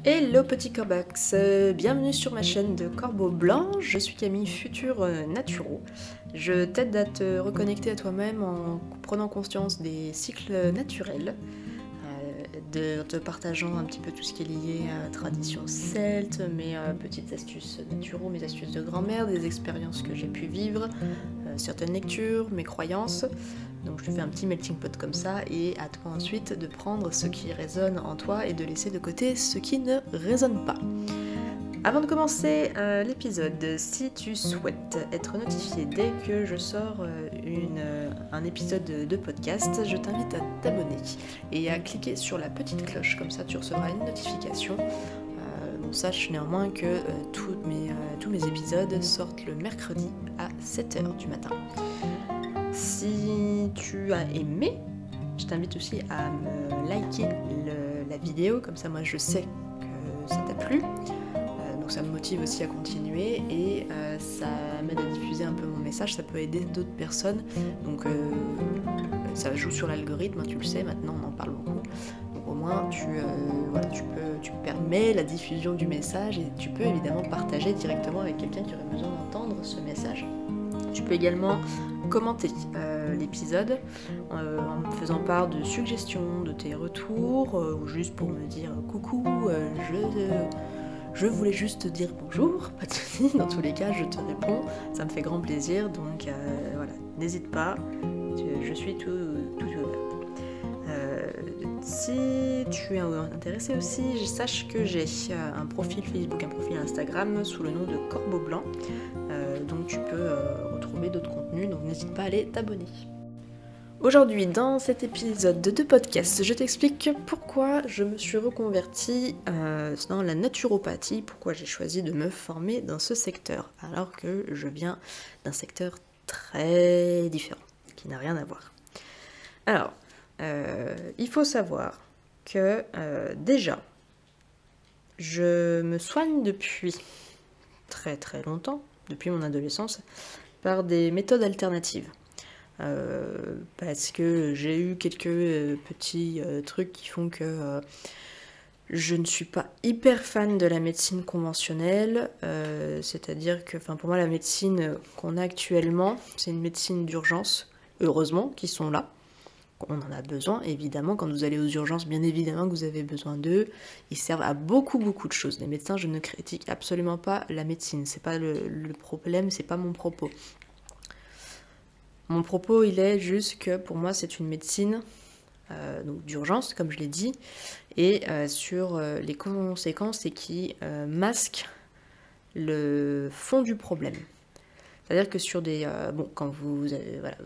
Hello petit Corbax, bienvenue sur ma chaîne de Corbeau Blanc, je suis Camille, futur naturo. Je t'aide à te reconnecter à toi-même en prenant conscience des cycles naturels, de te partageant un petit peu tout ce qui est lié à la tradition celte, mes petites astuces naturaux, mes astuces de grand-mère, des expériences que j'ai pu vivre, certaines lectures, mes croyances. Donc je te fais un petit melting pot comme ça et à toi ensuite de prendre ce qui résonne en toi et de laisser de côté ce qui ne résonne pas. Avant de commencer l'épisode, si tu souhaites être notifié dès que je sors un épisode de podcast, je t'invite à t'abonner et à cliquer sur la petite cloche, comme ça tu recevras une notification. Sache néanmoins que tous mes épisodes sortent le mercredi à 7h du matin. Si tu as aimé, je t'invite aussi à me liker la vidéo, comme ça moi je sais que ça t'a plu. Donc ça me motive aussi à continuer et ça m'aide à diffuser un peu mon message, ça peut aider d'autres personnes. Donc ça joue sur l'algorithme, tu le sais, maintenant on en parle beaucoup. Donc au moins tu permets la diffusion du message et tu peux évidemment partager directement avec quelqu'un qui aurait besoin d'entendre ce message. Tu peux également commenter l'épisode en me faisant part de suggestions, de tes retours, ou juste pour me dire coucou, je voulais juste te dire bonjour, pas de soucis, dans tous les cas je te réponds, ça me fait grand plaisir, donc voilà, n'hésite pas, je suis tout si tu es intéressé aussi, sache que j'ai un profil Facebook, un profil Instagram sous le nom de Corbeau Blanc, donc tu peux retrouver d'autres contenus, donc n'hésite pas à aller t'abonner. Aujourd'hui, dans cet épisode de podcast, je t'explique pourquoi je me suis reconvertie dans la naturopathie, pourquoi j'ai choisi de me former dans ce secteur, alors que je viens d'un secteur très différent, qui n'a rien à voir. Alors, il faut savoir que déjà, je me soigne depuis très très longtemps, depuis mon adolescence, par des méthodes alternatives. Parce que j'ai eu quelques petits trucs qui font que je ne suis pas hyper fan de la médecine conventionnelle, c'est-à-dire que pour moi la médecine qu'on a actuellement, c'est une médecine d'urgence, heureusement qu'ils sont là. On en a besoin, évidemment, quand vous allez aux urgences, bien évidemment que vous avez besoin d'eux. Ils servent à beaucoup de choses. Les médecins, je ne critique absolument pas la médecine. C'est pas le problème, c'est pas mon propos. Mon propos, il est juste que pour moi, c'est une médecine donc d'urgence, comme je l'ai dit, et sur les conséquences et qui masquent le fond du problème. C'est-à-dire que sur des... quand vous êtes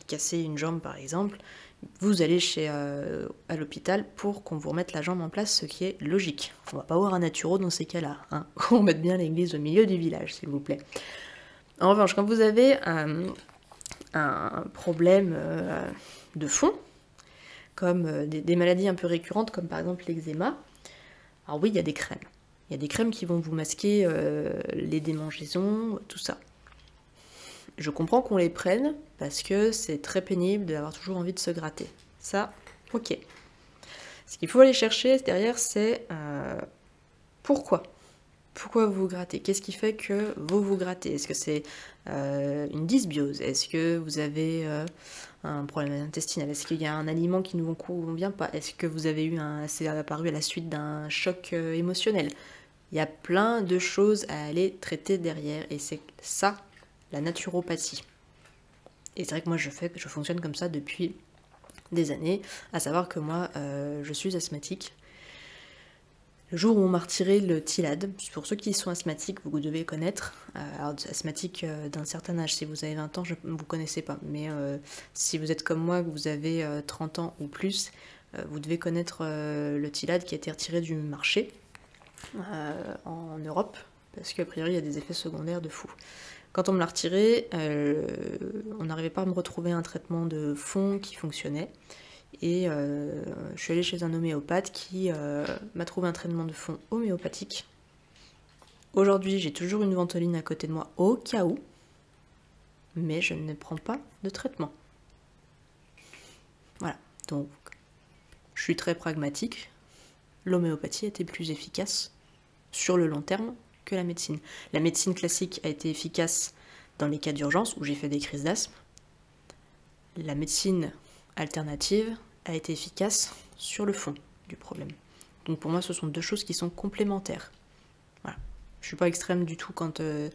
cassé une jambe par exemple, vous allez à l'hôpital pour qu'on vous remette la jambe en place, ce qui est logique. On va pas voir un naturo dans ces cas-là. Hein. On mette bien l'église au milieu du village, s'il vous plaît. En revanche, quand vous avez un problème de fond, comme des maladies un peu récurrentes, comme par exemple l'eczéma, alors oui, il y a des crèmes. Il y a des crèmes qui vont vous masquer les démangeaisons, tout ça. Je comprends qu'on les prenne parce que c'est très pénible d'avoir toujours envie de se gratter. Ça, ok. Ce qu'il faut aller chercher derrière, c'est pourquoi. Pourquoi vous vous grattez? Qu'est-ce qui fait que vous vous grattez? Est-ce que c'est une dysbiose? Est-ce que vous avez un problème intestinal? Est-ce qu'il y a un aliment qui ne vous convient pas? Est-ce que vous avez c'est apparu à la suite d'un choc émotionnel? Il y a plein de choses à aller traiter derrière et c'est ça la naturopathie. Et c'est vrai que moi je fonctionne comme ça depuis des années, à savoir que moi je suis asthmatique. Le jour où on m'a retiré le Tylade, pour ceux qui sont asthmatiques, vous devez connaître, alors asthmatique d'un certain âge, si vous avez 20 ans, vous ne connaissez pas, mais si vous êtes comme moi, que vous avez 30 ans ou plus, vous devez connaître le Tylade qui a été retiré du marché en Europe, parce qu'a priori il y a des effets secondaires de fou. Quand on me l'a retiré, on n'arrivait pas à me retrouver un traitement de fond qui fonctionnait. Et je suis allée chez un homéopathe qui m'a trouvé un traitement de fond homéopathique. Aujourd'hui, j'ai toujours une ventoline à côté de moi au cas où, mais je ne prends pas de traitement. Voilà, donc je suis très pragmatique. l'homéopathie a été plus efficace sur le long terme que la médecine. La médecine classique a été efficace dans les cas d'urgence où j'ai fait des crises d'asthme. La médecine alternative a été efficace sur le fond du problème. Donc pour moi, ce sont deux choses qui sont complémentaires. Voilà. Je suis pas extrême du tout je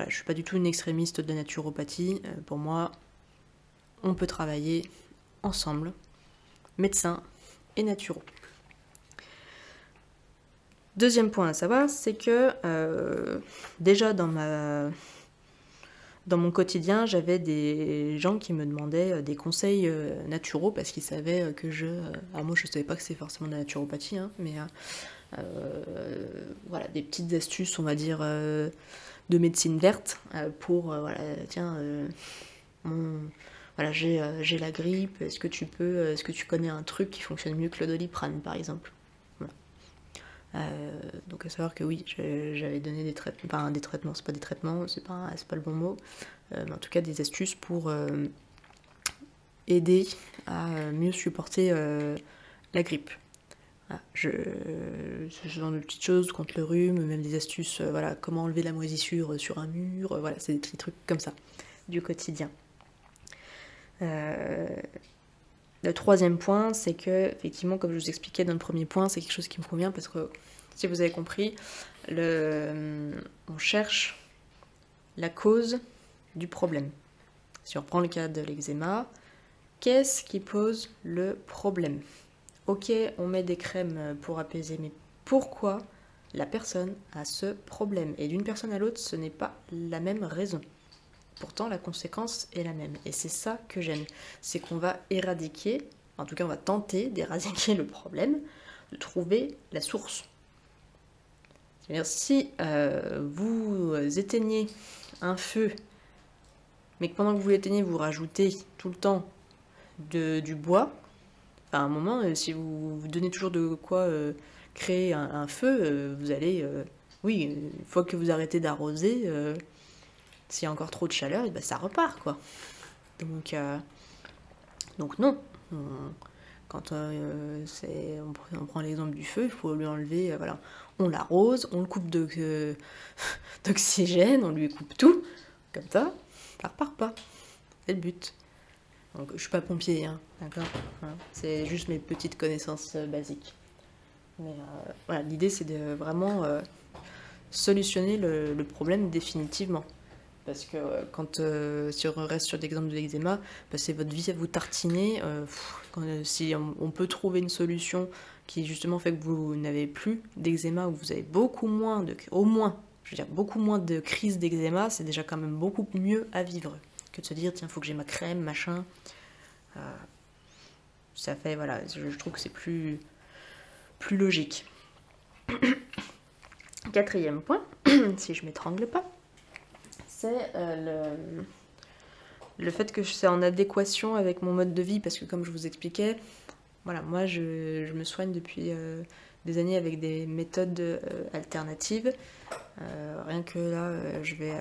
suis pas du tout une extrémiste de la naturopathie. Pour moi, on peut travailler ensemble, médecins et naturaux. Deuxième point à savoir, c'est que déjà dans mon quotidien, j'avais des gens qui me demandaient des conseils naturaux parce qu'ils savaient que alors moi je savais pas que c'est forcément de la naturopathie, hein, mais voilà, des petites astuces, on va dire, de médecine verte pour, voilà, tiens, voilà, j'ai la grippe, est-ce que tu connais un truc qui fonctionne mieux que le Doliprane, par exemple? Donc à savoir que oui, j'avais donné des traitements, c'est pas des traitements, c'est pas le bon mot, mais en tout cas des astuces pour aider à mieux supporter la grippe. Voilà, ce genre de petites choses contre le rhume, même des astuces, voilà, comment enlever la moisissure sur un mur, voilà, c'est des petits trucs comme ça, du quotidien. Le troisième point, c'est que, effectivement, comme je vous expliquais dans le premier point, c'est quelque chose qui me convient parce que, si vous avez compris, on cherche la cause du problème. Si on reprend le cas de l'eczéma, qu'est-ce qui pose le problème? Ok, on met des crèmes pour apaiser, mais pourquoi la personne a ce problème? Et d'une personne à l'autre, ce n'est pas la même raison. Pourtant, la conséquence est la même. Et c'est ça que j'aime. C'est qu'on va éradiquer, en tout cas on va tenter d'éradiquer le problème, de trouver la source. C'est-à-dire si vous éteignez un feu, mais que pendant que vous l'éteignez, vous rajoutez tout le temps du bois, à un moment, si vous donnez toujours de quoi créer un feu, vous allez... oui, une fois que vous arrêtez d'arroser... s'il y a encore trop de chaleur, et ben ça repart, quoi. Donc non. Quand on prend l'exemple du feu, il faut lui enlever, voilà, on l'arrose, on le coupe d'oxygène, on lui coupe tout, comme ça repart pas. C'est le but. Donc je suis pas pompier, hein, d'accord, hein, c'est juste mes petites connaissances basiques. Mais voilà, l'idée c'est de vraiment solutionner le problème définitivement. Parce que si on reste sur l'exemple de l'eczéma, passez votre vie à vous tartiner. Si on peut trouver une solution qui justement fait que vous n'avez plus d'eczéma, ou vous avez beaucoup moins beaucoup moins de crises d'eczéma, c'est déjà quand même beaucoup mieux à vivre que de se dire tiens, faut que j'ai ma crème, machin. Ça fait, voilà, je trouve que c'est plus logique. Quatrième point, si je m'étrangle pas, c'est le fait que c'est en adéquation avec mon mode de vie, parce que comme je vous expliquais, voilà, moi je me soigne depuis des années avec des méthodes alternatives. Rien que là, je vais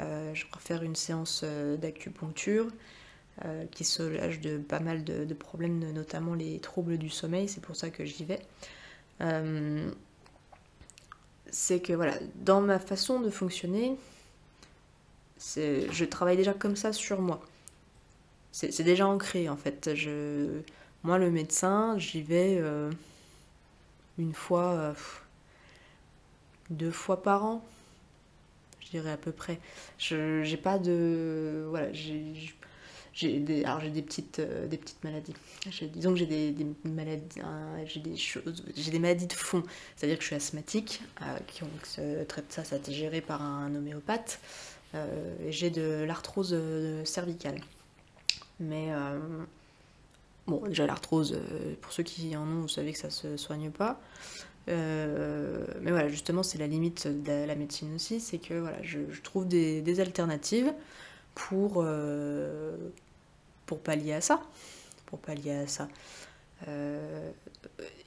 refaire une séance d'acupuncture qui soulage de pas mal de problèmes, notamment les troubles du sommeil, c'est pour ça que j'y vais. C'est que voilà, dans ma façon de fonctionner, je travaille déjà comme ça sur moi. C'est déjà ancré en fait. Moi, le médecin, j'y vais une fois, 2 fois par an, je dirais à peu près. J'ai pas de... Voilà, j'ai des petites maladies. Disons que j'ai des maladies, j'ai des maladies de fond. C'est-à-dire que je suis asthmatique, ça a été géré par un homéopathe. Et j'ai de l'arthrose cervicale. Mais bon, déjà l'arthrose, pour ceux qui en ont, vous savez que ça se soigne pas. Mais voilà, justement, c'est la limite de la médecine aussi, c'est que voilà, je trouve des alternatives pour pallier à ça.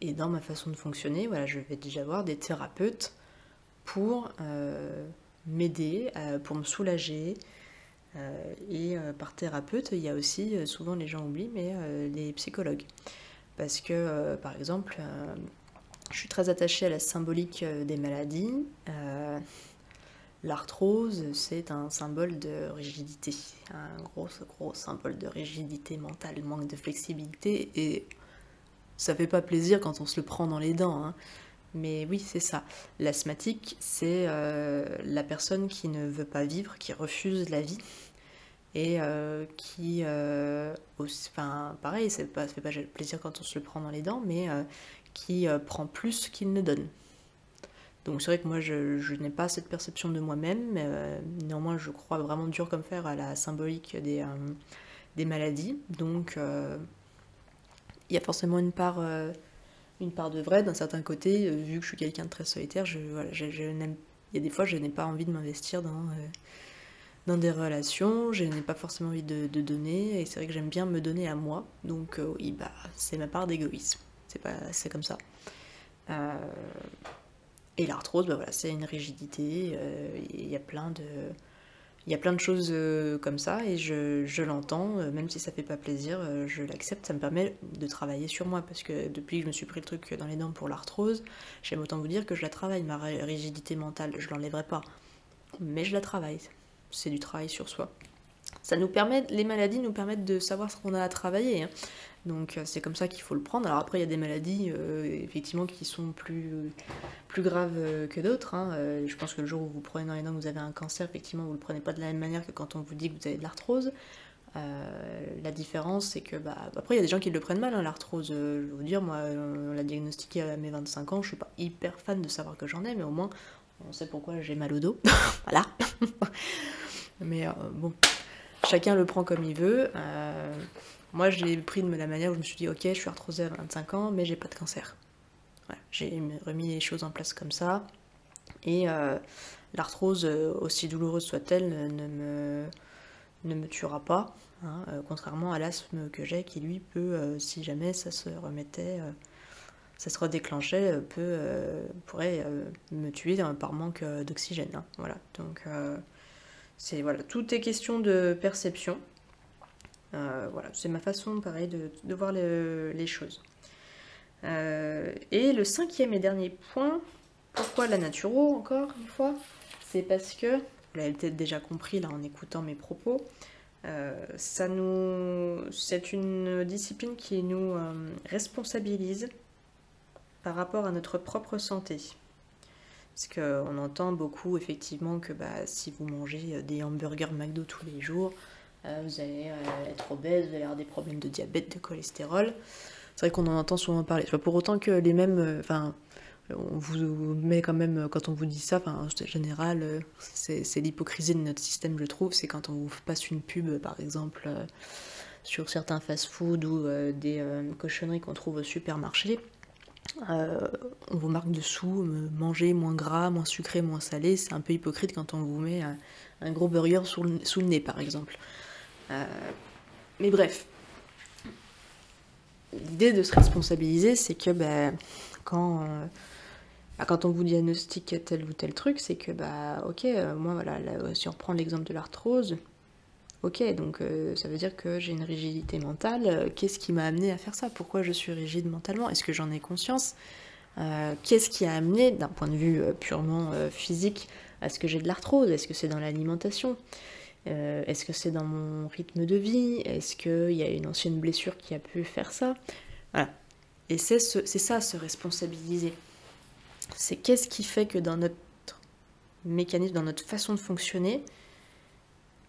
Et dans ma façon de fonctionner, voilà, je vais déjà voir des thérapeutes pour m'aider, pour me soulager. Et par thérapeute, il y a aussi, souvent les gens oublient, mais les psychologues. Parce que, par exemple, Je suis très attachée à la symbolique des maladies. L'arthrose, c'est un symbole de rigidité, un gros symbole de rigidité mentale, manque de flexibilité, et ça fait pas plaisir quand on se le prend dans les dents, hein. Mais oui, c'est ça. L'asthmatique, c'est la personne qui ne veut pas vivre, qui refuse la vie, et qui, enfin, pareil, ça fait pas plaisir quand on se le prend dans les dents, mais qui prend plus qu'il ne donne. Donc c'est vrai que moi je n'ai pas cette perception de moi-même, mais néanmoins je crois vraiment dur comme fer à la symbolique des maladies. Donc il y a forcément une part de vrai d'un certain côté, vu que je suis quelqu'un de très solitaire, voilà, il y a des fois je n'ai pas envie de m'investir dans des relations, je n'ai pas forcément envie de donner, et c'est vrai que j'aime bien me donner à moi, donc oui, bah, c'est ma part d'égoïsme, c'est comme ça. Et l'arthrose, bah voilà, c'est une rigidité, il y a plein de choses comme ça, et je l'entends, même si ça fait pas plaisir, je l'accepte, ça me permet de travailler sur moi, parce que depuis que je me suis pris le truc dans les dents pour l'arthrose, j'aime autant vous dire que je la travaille, ma rigidité mentale, je l'enlèverai pas, mais je la travaille, c'est du travail sur soi. Les maladies nous permettent de savoir ce qu'on a à travailler, hein. Donc c'est comme ça qu'il faut le prendre. Alors après il y a des maladies effectivement qui sont plus graves que d'autres, hein. Je pense que le jour où vous prenez dans les dents que vous avez un cancer, effectivement vous le prenez pas de la même manière que quand on vous dit que vous avez de l'arthrose. La différence c'est que après il y a des gens qui le prennent mal, hein, l'arthrose. Je vais vous dire, moi on l'a diagnostiqué à mes 25 ans, je suis pas hyper fan de savoir que j'en ai, mais au moins on sait pourquoi j'ai mal au dos. Voilà. Mais bon, chacun le prend comme il veut. Moi, je l'ai pris de la manière où je me suis dit, ok, je suis arthrosée à 25 ans, mais j'ai pas de cancer. Voilà, j'ai remis les choses en place comme ça. Et l'arthrose, aussi douloureuse soit-elle, ne me tuera pas, hein, contrairement à l'asthme que j'ai, qui lui peut, si jamais ça se remettait, ça se redéclenchait, pourrait me tuer par manque d'oxygène, hein. Voilà, donc voilà, tout est question de perception. Voilà, c'est ma façon, pareil, de voir les choses. Et le 5e et dernier point, pourquoi la naturo, encore une fois, c'est parce que, vous l'avez peut-être déjà compris là en écoutant mes propos, c'est une discipline qui nous responsabilise par rapport à notre propre santé. Parce qu'on entend beaucoup effectivement que si vous mangez des hamburgers McDo tous les jours, vous allez être obèse, vous allez avoir des problèmes de diabète, de cholestérol. C'est vrai qu'on en entend souvent parler. C'est pas pour autant que les mêmes... on vous met quand même, quand on vous dit ça, en général, c'est l'hypocrisie de notre système, je trouve. C'est quand on vous passe une pub, par exemple, sur certains fast-food ou des cochonneries qu'on trouve au supermarché. On vous marque dessous, manger moins gras, moins sucré, moins salé. C'est un peu hypocrite quand on vous met un gros burger sous le nez, par exemple. Mais bref, l'idée de se responsabiliser, c'est que quand on vous diagnostique tel ou tel truc, c'est que ok, moi voilà, là, si on reprend l'exemple de l'arthrose, ok, donc ça veut dire que j'ai une rigidité mentale. Qu'est-ce qui m'a amené à faire ça? Pourquoi je suis rigide mentalement? Est-ce que j'en ai conscience? Qu'est-ce qui a amené, d'un point de vue purement physique, à ce que j'ai de l'arthrose? Est-ce que c'est dans l'alimentation? Est-ce que c'est dans mon rythme de vie? Est-ce qu'il y a une ancienne blessure qui a pu faire ça? Voilà. Et c'est ça, se responsabiliser. C'est qu'est-ce qui fait que dans notre mécanisme, dans notre façon de fonctionner,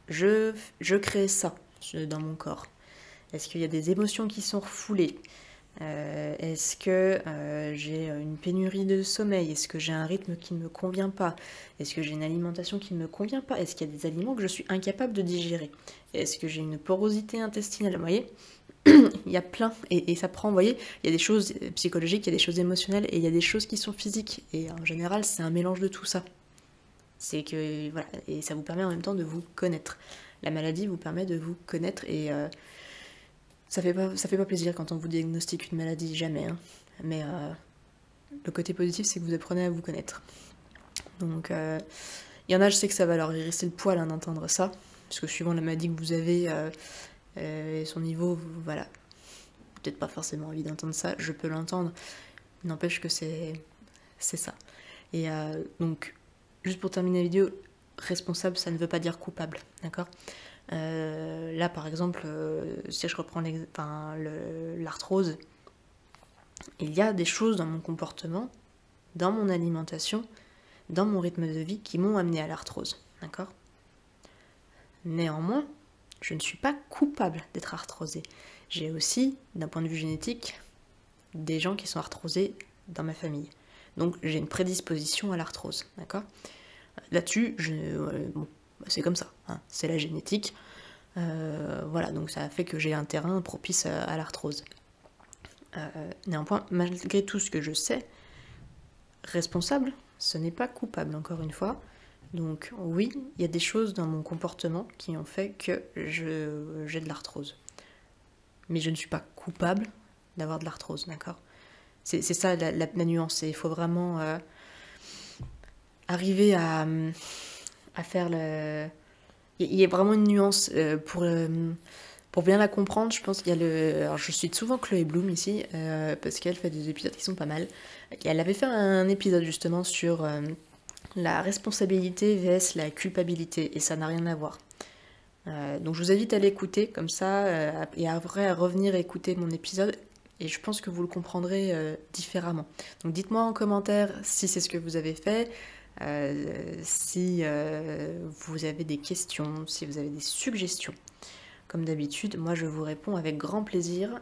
je crée ça dans mon corps. Est-ce qu'il y a des émotions qui sont refoulées? Est-ce que j'ai une pénurie de sommeil? Est-ce que j'ai un rythme qui ne me convient pas? Est-ce que j'ai une alimentation qui ne me convient pas? Est-ce qu'il y a des aliments que je suis incapable de digérer? Est-ce que j'ai une porosité intestinale? Vous voyez, il y a plein, et ça prend, vous voyez, il y a des choses psychologiques, il y a des choses émotionnelles, et il y a des choses qui sont physiques. Et en général, c'est un mélange de tout ça. C'est que, voilà, et ça vous permet en même temps de vous connaître. La maladie vous permet de vous connaître, et ça fait pas plaisir quand on vous diagnostique une maladie, jamais, hein. Mais le côté positif, c'est que vous apprenez à vous connaître. Donc, il y en a, je sais que ça va leur hérisser le poil d'entendre ça, parce que suivant la maladie que vous avez et son niveau, voilà, peut-être pas forcément envie d'entendre ça, je peux l'entendre. N'empêche que c'est ça. Et donc, juste pour terminer la vidéo, responsable, ça ne veut pas dire coupable, d'accord? Là, par exemple, si je reprends l'arthrose, il y a des choses dans mon comportement, dans mon alimentation, dans mon rythme de vie qui m'ont amené à l'arthrose, d'accord? Néanmoins, je ne suis pas coupable d'être arthrosée. J'ai aussi, d'un point de vue génétique, des gens qui sont arthrosés dans ma famille. Donc j'ai une prédisposition à l'arthrose, d'accord? Là-dessus, bon, c'est comme ça, hein, c'est la génétique. Voilà, donc ça a fait que j'ai un terrain propice à l'arthrose. Néanmoins, malgré tout ce que je sais, responsable, ce n'est pas coupable, encore une fois. Donc oui, il y a des choses dans mon comportement qui ont fait que j'ai de l'arthrose. Mais je ne suis pas coupable d'avoir de l'arthrose, d'accord? C'est ça la nuance, il faut vraiment arriver à faire le... Il y a vraiment une nuance pour bien la comprendre, je pense qu'il y a le... Alors je cite souvent Chloé Bloom ici, parce qu'elle fait des épisodes qui sont pas mal. Elle avait fait un épisode justement sur la responsabilité vs la culpabilité, et ça n'a rien à voir. Donc je vous invite à l'écouter comme ça, et après à revenir écouter mon épisode, et je pense que vous le comprendrez différemment. Donc dites-moi en commentaire si c'est ce que vous avez fait, si vous avez des questions, si vous avez des suggestions. Comme d'habitude, moi je vous réponds avec grand plaisir.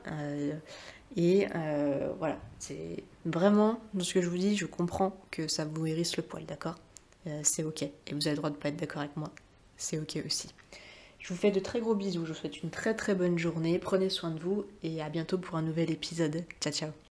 Voilà, c'est vraiment, dans ce que je vous dis, je comprends que ça vous hérisse le poil, d'accord? C'est ok. Et vous avez le droit de ne pas être d'accord avec moi. C'est ok aussi. Je vous fais de très gros bisous, je vous souhaite une très très bonne journée, prenez soin de vous et à bientôt pour un nouvel épisode. Ciao ciao.